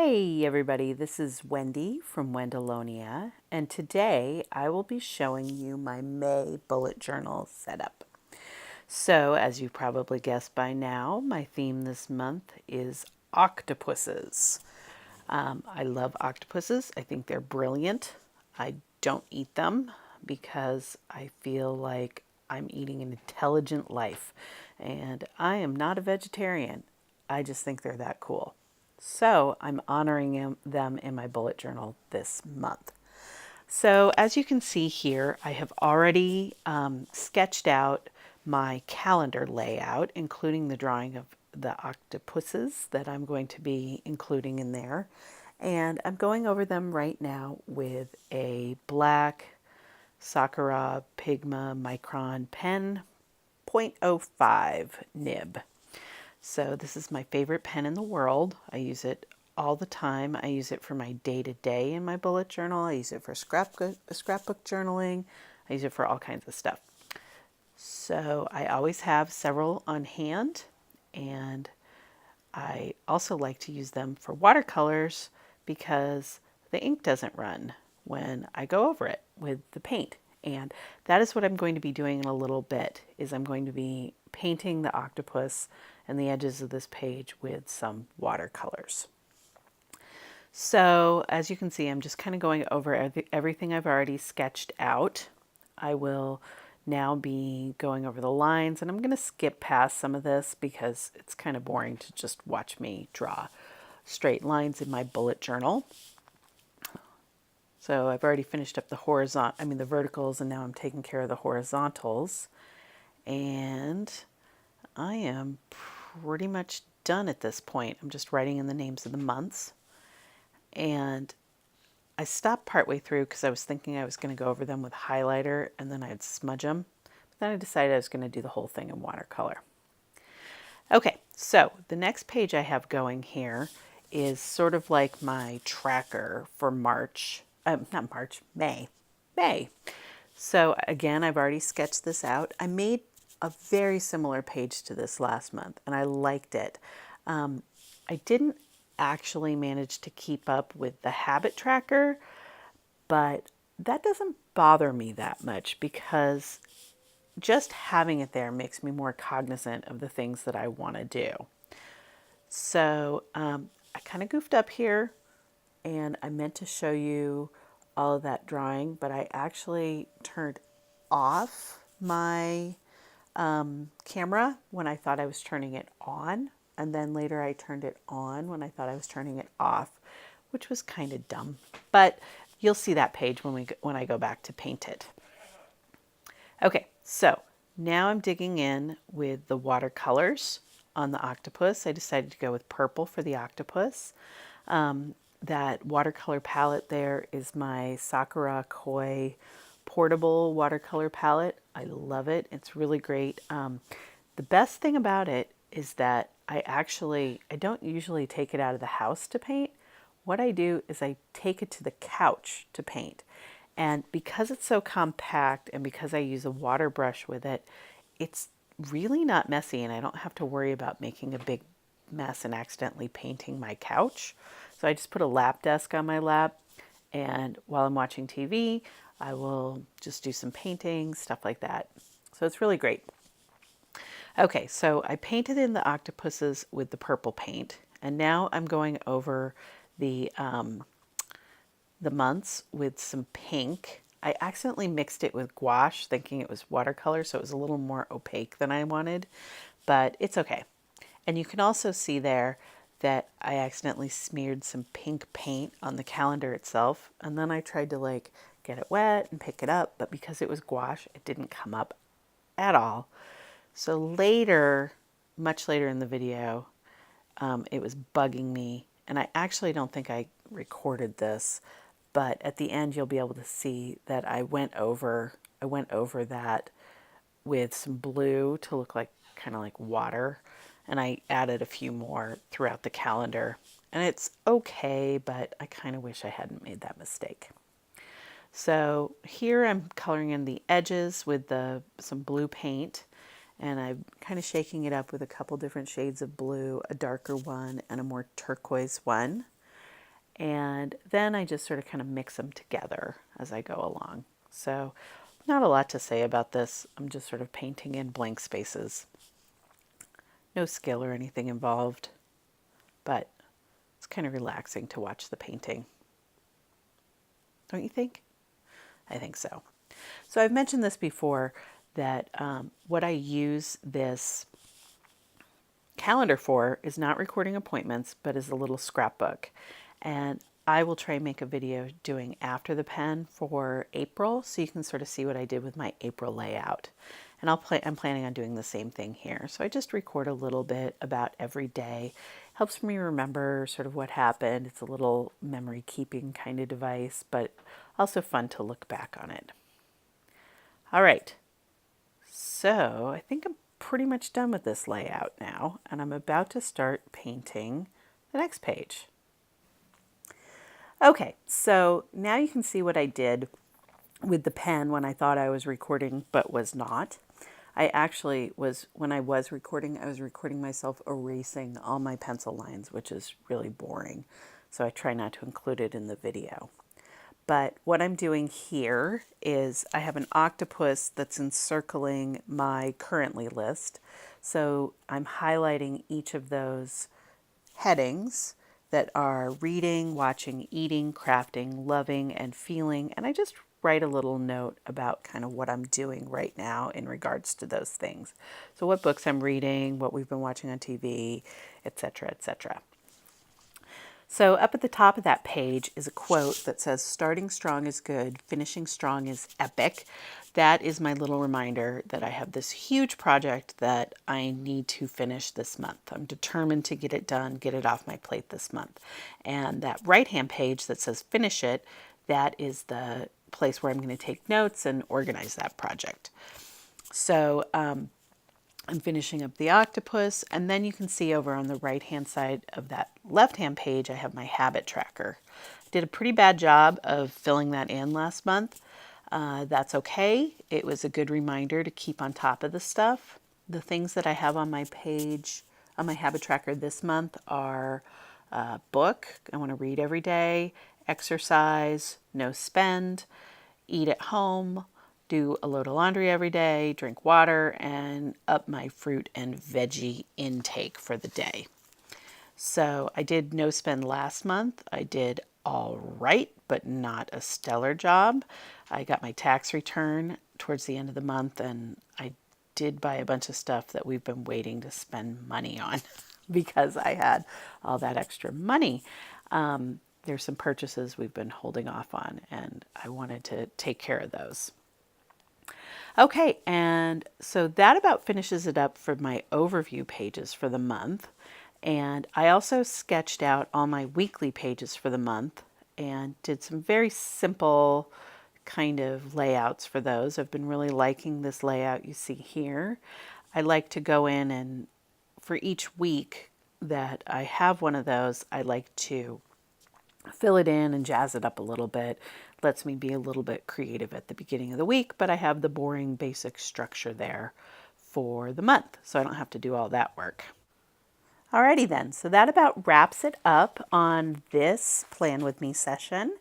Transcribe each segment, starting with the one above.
Hey everybody, this is Wendy from Wendolonia, and today I will be showing you my May bullet journal setup. So, as you probably guessed by now, my theme this month is octopuses. I love octopuses. I think they're brilliant. I don't eat them because I feel like I'm eating an intelligent life, and I am not a vegetarian. I just think they're that cool. So I'm honoring them in my bullet journal this month. So as you can see here, I have already sketched out my calendar layout, including the drawing of the octopuses that I'm going to be including in there. And I'm going over them right now with a black Sakura Pigma Micron pen 0.05 nib. So this is my favorite pen in the world. I use it all the time. I use it for my day-to-day in my bullet journal. I use it for scrapbook journaling. I use it for all kinds of stuff. So I always have several on hand, and I also like to use them for watercolors because the ink doesn't run when I go over it with the paint. And that is what I'm going to be doing in a little bit, is I'm going to be painting the octopus and the edges of this page with some watercolors. So as you can see, I'm just kind of going over everything I've already sketched out. I will now be going over the lines, and I'm going to skip past some of this because it's kind of boring to just watch me draw straight lines in my bullet journal. So I've already finished up the verticals, and now I'm taking care of the horizontals. And I am pretty much done at this point. I'm just writing in the names of the months. And I stopped partway through because I was thinking I was going to go over them with highlighter and then I'd smudge them. But then I decided I was going to do the whole thing in watercolor. Okay, so the next page I have going here is sort of like my tracker for May. May. So again, I've already sketched this out. I made a very similar page to this last month, and I liked it. I didn't actually manage to keep up with the habit tracker, but that doesn't bother me that much because just having it there makes me more cognizant of the things that I want to do. So I kind of goofed up here, and I meant to show you all of that drawing, but I actually turned off my camera when I thought I was turning it on, and then later I turned it on when I thought I was turning it off, which was kind of dumb. But you'll see that page when I go back to paint it. Okay, so now I'm digging in with the watercolors on the octopus. I decided to go with purple for the octopus. That watercolor palette there is my Sakura Koi portable watercolor palette. I love it. It's really great. The best thing about it is that I don't usually take it out of the house to paint. What I do is I take it to the couch to paint. And because it's so compact and because I use a water brush with it, it's really not messy, and I don't have to worry about making a big mess and accidentally painting my couch. So I just put a lap desk on my lap, and while I'm watching TV, I will just do some painting, stuff like that. So it's really great. Okay, so I painted in the octopuses with the purple paint, and now I'm going over the months with some pink. I accidentally mixed it with gouache, thinking it was watercolor, so it was a little more opaque than I wanted, but it's okay. And you can also see there that I accidentally smeared some pink paint on the calendar itself, and then I tried to get it wet and pick it up, but because it was gouache, it didn't come up at all. So later, much later in the video, it was bugging me, and I actually don't think I recorded this, but at the end you'll be able to see that I went over that with some blue to look kind of like water, and I added a few more throughout the calendar, and it's okay, but I kind of wish I hadn't made that mistake. So here I'm coloring in the edges with some blue paint, and I'm kind of shaking it up with a couple different shades of blue, a darker one and a more turquoise one. And then I just sort of kind of mix them together as I go along. So not a lot to say about this. I'm just sort of painting in blank spaces. No skill or anything involved, but it's kind of relaxing to watch the painting. Don't you think? I think so. So I've mentioned this before, that what I use this calendar for is not recording appointments, but is a little scrapbook. And I will try and make a video doing after the pen for April, so you can sort of see what I did with my April layout. And I'm planning on doing the same thing here. So I just record a little bit about every day. Helps me remember sort of what happened. It's a little memory keeping kind of device, but also fun to look back on it. All right, so I think I'm pretty much done with this layout now, and I'm about to start painting the next page. Okay, so now you can see what I did with the pen when I thought I was recording but was not. I actually was, when I was recording myself erasing all my pencil lines, which is really boring. So I try not to include it in the video. But what I'm doing here is I have an octopus that's encircling my currently list. So I'm highlighting each of those headings that are reading, watching, eating, crafting, loving, and feeling. And I just write a little note about kind of what I'm doing right now in regards to those things. So what books I'm reading, what we've been watching on TV, etc., etc. So up at the top of that page is a quote that says, "Starting strong is good, finishing strong is epic." That is my little reminder that I have this huge project that I need to finish this month. I'm determined to get it done, get it off my plate this month. And that right-hand page that says finish it, that is the place where I'm going to take notes and organize that project. So I'm finishing up the octopus, and then you can see over on the right-hand side of that left-hand page, I have my habit tracker. I did a pretty bad job of filling that in last month. That's okay. It was a good reminder to keep on top of the stuff. The things that I have on my page, on my habit tracker this month are book, I want to read every day, exercise, no spend, eat at home, do a load of laundry every day, drink water, and up my fruit and veggie intake for the day. So I did no spend last month. I did all right, but not a stellar job. I got my tax return towards the end of the month, and I did buy a bunch of stuff that we've been waiting to spend money on because I had all that extra money. There's some purchases we've been holding off on, and I wanted to take care of those. Okay, and so that about finishes it up for my overview pages for the month. And I also sketched out all my weekly pages for the month and did some very simple kind of layouts for those. I've been really liking this layout you see here. I like to go in and for each week that I have one of those, I like to fill it in and jazz it up a little bit. Lets me be a little bit creative at the beginning of the week, but I have the boring basic structure there for the month, so I don't have to do all that work. Alrighty then, so that about wraps it up on this Plan With Me session.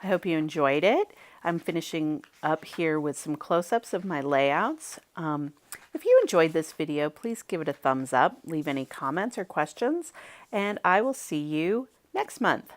I hope you enjoyed it. I'm finishing up here with some close-ups of my layouts. If you enjoyed this video, please give it a thumbs up, leave any comments or questions, and I will see you next month.